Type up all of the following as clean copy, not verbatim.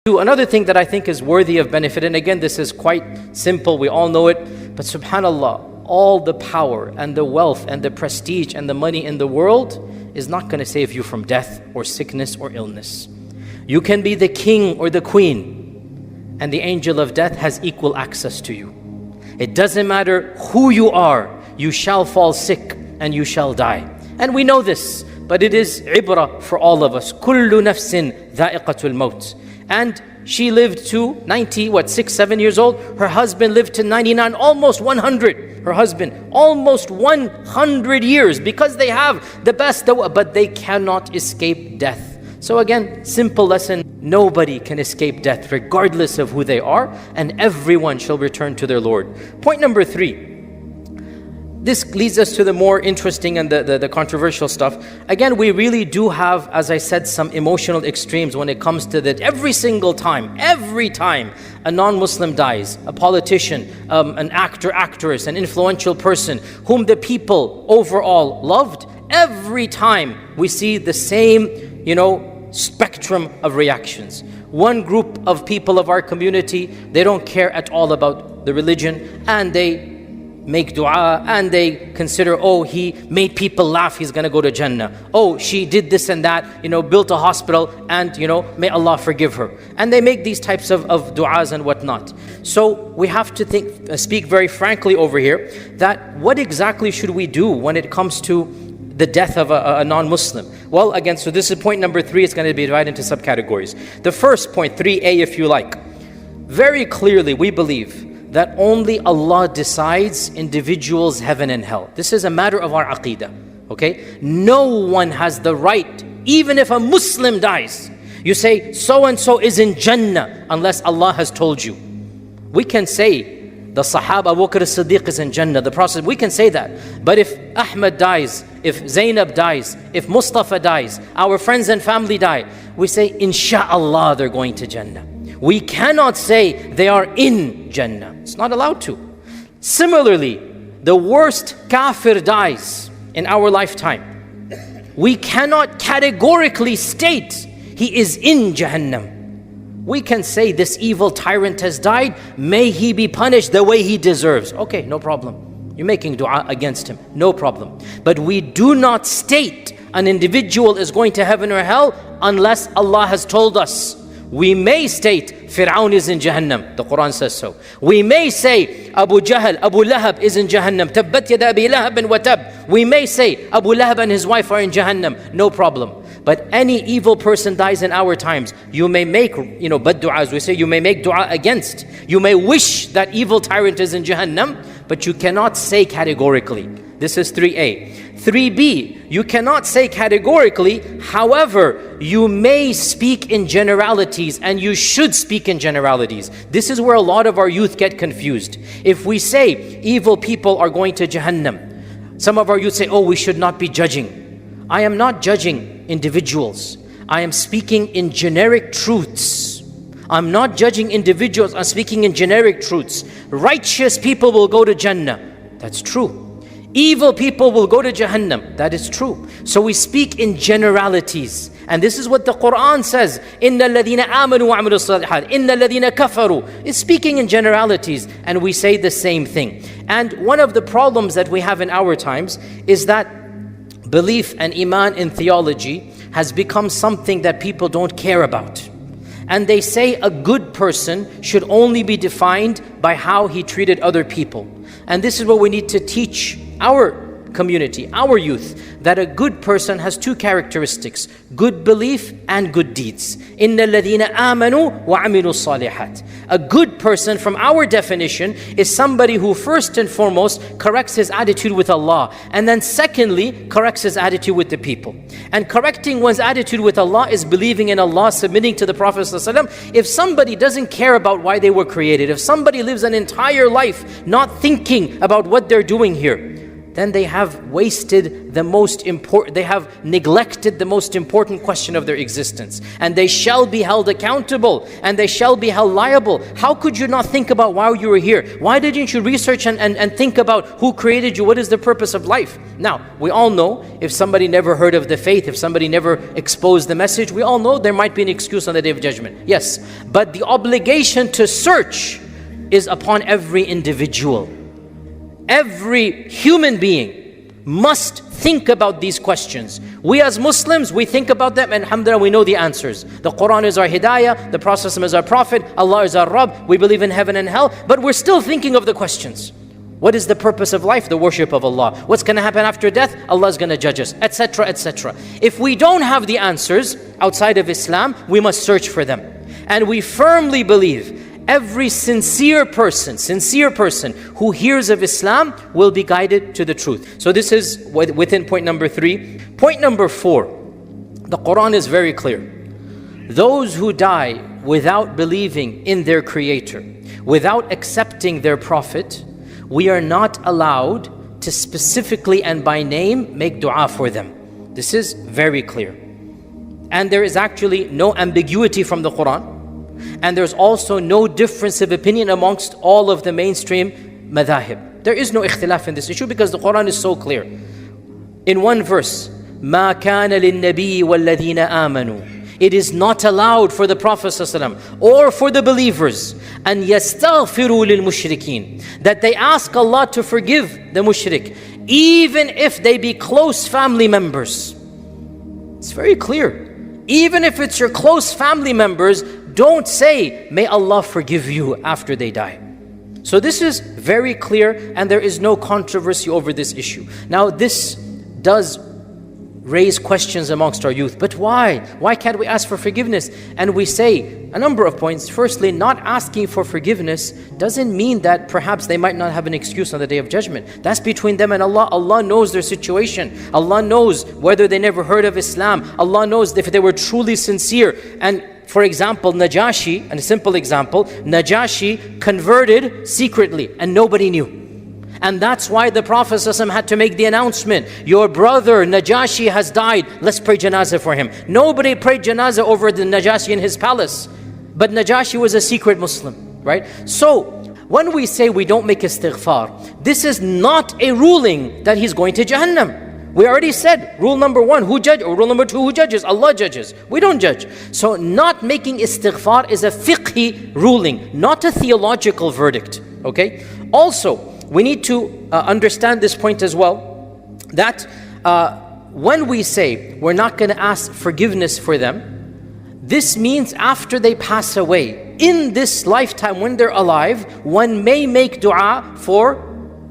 Another thing that I think is worthy of benefit, and again this is quite simple, we all know it, but subhanallah, all the power and the wealth and the prestige and the money in the world is not going to save you from death or sickness or illness. You can be the king or the queen, and the angel of death has equal access to you. It doesn't matter who you are, you shall fall sick and you shall die. And we know this, but it is ibrah for all of us. Kullu nafsin dha'iqatul maut. And she lived to 6, 7 years old. Her husband lived to 99, almost 100. Her husband, almost 100 years, because they have the best, but they cannot escape death. So again, simple lesson, nobody can escape death regardless of who they are, and everyone shall return to their Lord. Point number 3. This leads us to the more interesting and the controversial stuff. Again, we really do have, as I said, some emotional extremes when it comes to that. Every time a non-Muslim dies, a politician, an actor, actress, an influential person whom the people overall loved, every time we see the same, spectrum of reactions. One group of people of our community, they don't care at all about the religion, and they make dua, and they consider, oh, he made people laugh, he's going to go to Jannah. Oh, she did this and that, built a hospital, and may Allah forgive her. And they make these types of du'as and whatnot. So we have to speak very frankly over here, that what exactly should we do when it comes to the death of a non-Muslim? Well, again, so this is point number 3. It's going to be divided into subcategories. The first point, 3A if you like. Very clearly we believe that only Allah decides individuals' heaven and hell. This is a matter of our aqeedah, okay? No one has the right, even if a Muslim dies, you say, so-and-so is in Jannah, unless Allah has told you. We can say, the Sahaba, Abu Bakr as-Siddiq is in Jannah, the Prophet, we can say that. But if Ahmed dies, if Zainab dies, if Mustafa dies, our friends and family die, we say, Insha'Allah, they're going to Jannah. We cannot say they are in Jannah. It's not allowed to. Similarly, the worst kafir dies in our lifetime. We cannot categorically state he is in Jahannam. We can say this evil tyrant has died, may he be punished the way he deserves. Okay, no problem. You're making dua against him, no problem. But we do not state an individual is going to heaven or hell unless Allah has told us. We may state Fir'aun is in Jahannam, the Qur'an says so. We may say Abu Jahl, Abu Lahab is in Jahannam, Tabbat yada Abi Lahab wa tab. We may say Abu Lahab and his wife are in Jahannam, no problem. But any evil person dies in our times, you may make, bad du'as, we say you may make dua against. You may wish that evil tyrant is in Jahannam, but you cannot say categorically. This is 3A. 3B, you cannot say categorically, however, you may speak in generalities, and you should speak in generalities. This is where a lot of our youth get confused. If we say evil people are going to Jahannam, some of our youth say, oh, we should not be judging. I am not judging individuals. I am speaking in generic truths. I'm not judging individuals, I'm speaking in generic truths. Righteous people will go to Jannah. That's true. Evil people will go to Jahannam. That is true. So we speak in generalities. And this is what the Qur'an says. إِنَّ الَّذِينَ آمَنُوا وَعَمِلُوا الصَّالِحَاتِ إِنَّ الَّذِينَ كَفَرُوا. It's speaking in generalities. And we say the same thing. And one of the problems that we have in our times is that belief and iman in theology has become something that people don't care about. And they say a good person should only be defined by how he treated other people. And this is what we need to teach our community, our youth, that a good person has 2 characteristics: good belief and good deeds. إِنَّ الَّذِينَ آمَنُوا وَعَمِلُوا الصَّالِحَاتِ. A good person, from our definition, is somebody who first and foremost corrects his attitude with Allah, and then secondly, corrects his attitude with the people. And correcting one's attitude with Allah is believing in Allah, submitting to the Prophet ﷺ. If somebody doesn't care about why they were created, if somebody lives an entire life not thinking about what they're doing here, then they have wasted the most important, they have neglected the most important question of their existence. And they shall be held accountable and they shall be held liable. How could you not think about why you were here? Why didn't you research and think about who created you? What is the purpose of life? Now, we all know if somebody never heard of the faith, if somebody never exposed the message, we all know there might be an excuse on the Day of Judgment. Yes, but the obligation to search is upon every individual. Every human being must think about these questions. We as Muslims, we think about them and alhamdulillah we know the answers. The Qur'an is our hidayah, the Prophet is our prophet, Allah is our Rabb, we believe in heaven and hell, but we're still thinking of the questions. What is the purpose of life? The worship of Allah. What's going to happen after death? Allah is going to judge us, etc., etc. If we don't have the answers outside of Islam, we must search for them. And we firmly believe every sincere person who hears of Islam will be guided to the truth. So this is within point number 3. Point number 4, the Qur'an is very clear. Those who die without believing in their Creator, without accepting their Prophet, we are not allowed to specifically and by name make dua for them. This is very clear. And there is actually no ambiguity from the Qur'an. And there's also no difference of opinion amongst all of the mainstream madhahib. There is no ikhtilaf in this issue because the Qur'an is so clear. In one verse, مَا كَانَ لِلنَّبِيِّ وَالَّذِينَ آمَنُوا, it is not allowed for the Prophet ﷺ or for the believers أَن يَسْتَغْفِرُوا لِلْمُشْرِكِينَ, that they ask Allah to forgive the mushrik, even if they be close family members. It's very clear. Even if it's your close family members, don't say, may Allah forgive you after they die. So this is very clear and there is no controversy over this issue. Now this does raise questions amongst our youth. But why? Why can't we ask for forgiveness? And we say a number of points. Firstly, not asking for forgiveness doesn't mean that perhaps they might not have an excuse on the Day of Judgment. That's between them and Allah. Allah knows their situation. Allah knows whether they never heard of Islam. Allah knows if they were truly sincere. And for example, Najashi, and a simple example, Najashi converted secretly and nobody knew. And that's why the Prophet ﷺ had to make the announcement, your brother Najashi has died, let's pray janazah for him. Nobody prayed janazah over the Najashi in his palace. But Najashi was a secret Muslim, right? So, when we say we don't make istighfar, this is not a ruling that he's going to Jahannam. We already said, rule number 1, who judges? Or rule number 2, who judges? Allah judges. We don't judge. So not making istighfar is a fiqhi ruling, not a theological verdict, okay? Also, we need to understand this point as well, that when we say we're not going to ask forgiveness for them, this means after they pass away, in this lifetime when they're alive, one may make dua for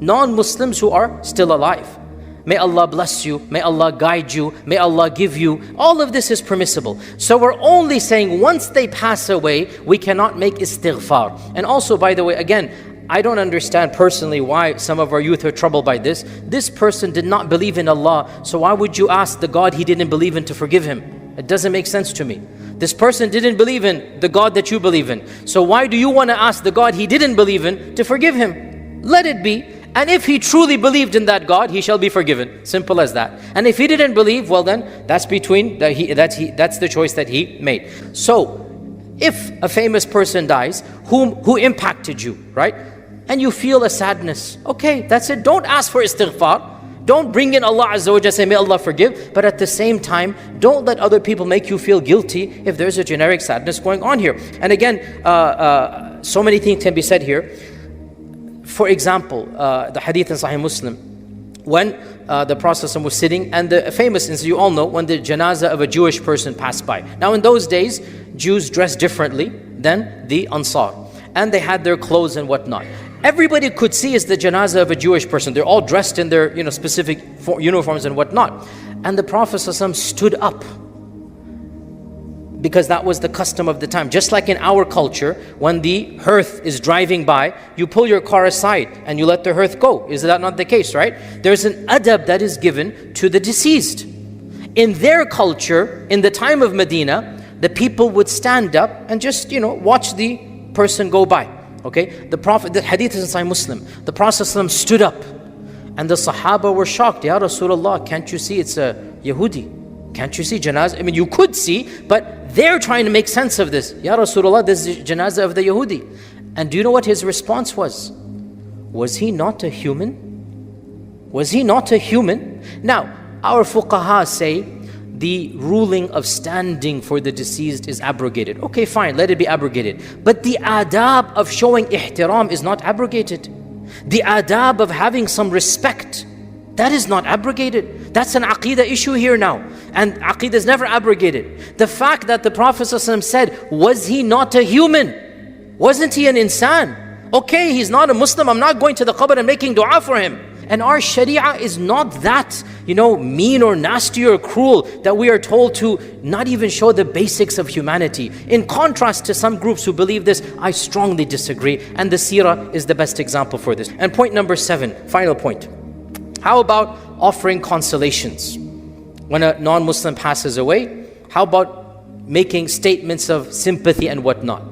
non-Muslims who are still alive. May Allah bless you, may Allah guide you, may Allah give you. All of this is permissible. So we're only saying once they pass away, we cannot make istighfar. And also, by the way, again, I don't understand personally why some of our youth are troubled by this. This person did not believe in Allah, so why would you ask the God he didn't believe in to forgive him? It doesn't make sense to me. This person didn't believe in the God that you believe in. So why do you want to ask the God he didn't believe in to forgive him? Let it be. And if he truly believed in that God, he shall be forgiven. Simple as that. And if he didn't believe, well then, that's the choice that he made. So, if a famous person dies, who impacted you, right? And you feel a sadness, okay, that's it. Don't ask for istighfar. Don't bring in Allah Azza wa Jalla, say, may Allah forgive. But at the same time, don't let other people make you feel guilty if there's a generic sadness going on here. And again, so many things can be said here. For example, the hadith in Sahih Muslim, when the Prophet was sitting, and the famous instance, you all know, when the janazah of a Jewish person passed by. Now in those days, Jews dressed differently than the Ansar. And they had their clothes and whatnot. Everybody could see is the janazah of a Jewish person. They're all dressed in their specific uniforms and whatnot. And the Prophet ﷺ stood up, because that was the custom of the time. Just like in our culture, when the hearth is driving by, you pull your car aside and you let the hearth go. Is that not the case, right? There's an adab that is given to the deceased. In their culture, in the time of Medina, the people would stand up and just, watch the person go by. Okay? The Prophet, the hadith is in Sahih Muslim. The Prophet ﷺ stood up And the Sahaba were shocked. Ya Rasulullah, can't you see it's a Yahudi? Can't you see janazah? I mean, you could see, but they're trying to make sense of this. Ya Rasulullah, this is janazah of the Yahudi. And do you know what his response was? Was he not a human? Was he not a human? Now, our fuqaha say the ruling of standing for the deceased is abrogated. Okay, fine, let it be abrogated. But the adab of showing ihtiram is not abrogated. The adab of having some respect, that is not abrogated. That's an aqeedah issue here now. And aqeedah is never abrogated. The fact that the Prophet ﷺ said, was he not a human? Wasn't he an insan? Okay, he's not a Muslim. I'm not going to the qabr and making dua for him. And our sharia is not that, mean or nasty or cruel that we are told to not even show the basics of humanity. In contrast to some groups who believe this, I strongly disagree. And the seerah is the best example for this. And point number 7, final point. How about offering consolations? When a non-Muslim passes away, how about making statements of sympathy and whatnot?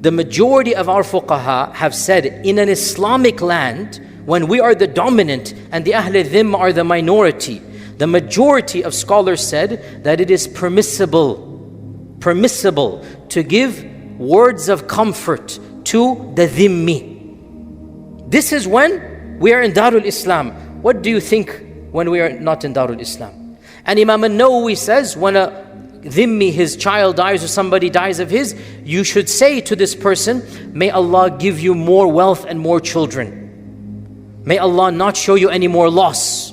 The majority of our fuqaha have said, in an Islamic land, when we are the dominant and the Ahl Dhimma are the minority, the majority of scholars said that it is permissible to give words of comfort to the dhimmi. This is when we are in Darul Islam. What do you think when we are not in Darul Islam? And Imam al-Nawawi says, when a dhimmi, his child dies or somebody dies of his, you should say to this person, may Allah give you more wealth and more children. May Allah not show you any more loss.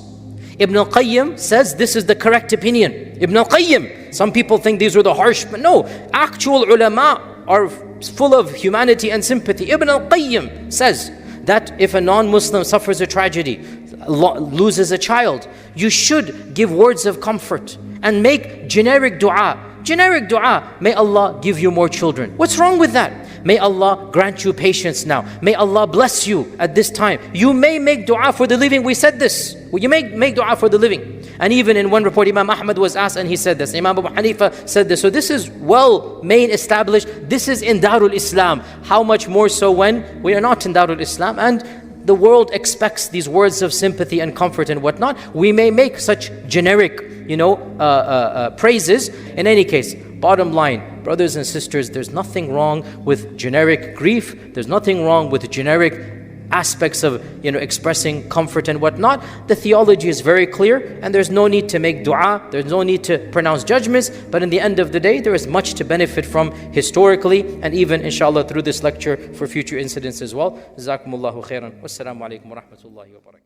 Ibn al-Qayyim says this is the correct opinion. Ibn al-Qayyim, some people think these are the harsh, but no, actual ulama are full of humanity and sympathy. Ibn al-Qayyim says that if a non-Muslim suffers a tragedy, loses a child, you should give words of comfort and make generic dua. Generic dua, may Allah give you more children. What's wrong with that? May Allah grant you patience now. May Allah bless you at this time. You may make dua for the living. We said this. You may make dua for the living. And even in one report, Imam Ahmad was asked and he said this. Imam Abu Hanifa said this. So this is well made established. This is in Darul Islam. How much more so when we are not in Darul Islam and the world expects these words of sympathy and comfort and whatnot. We may make such generic, praises. In any case, bottom line, brothers and sisters, there's nothing wrong with generic grief. There's nothing wrong with generic aspects of, expressing comfort and whatnot. The theology is very clear and there's no need to make dua. There's no need to pronounce judgments. But in the end of the day, there is much to benefit from historically and even, inshallah, through this lecture for future incidents as well. Jazakumullahu khairan. Wassalamu alaikum wa rahmatullahi wa barakatuh.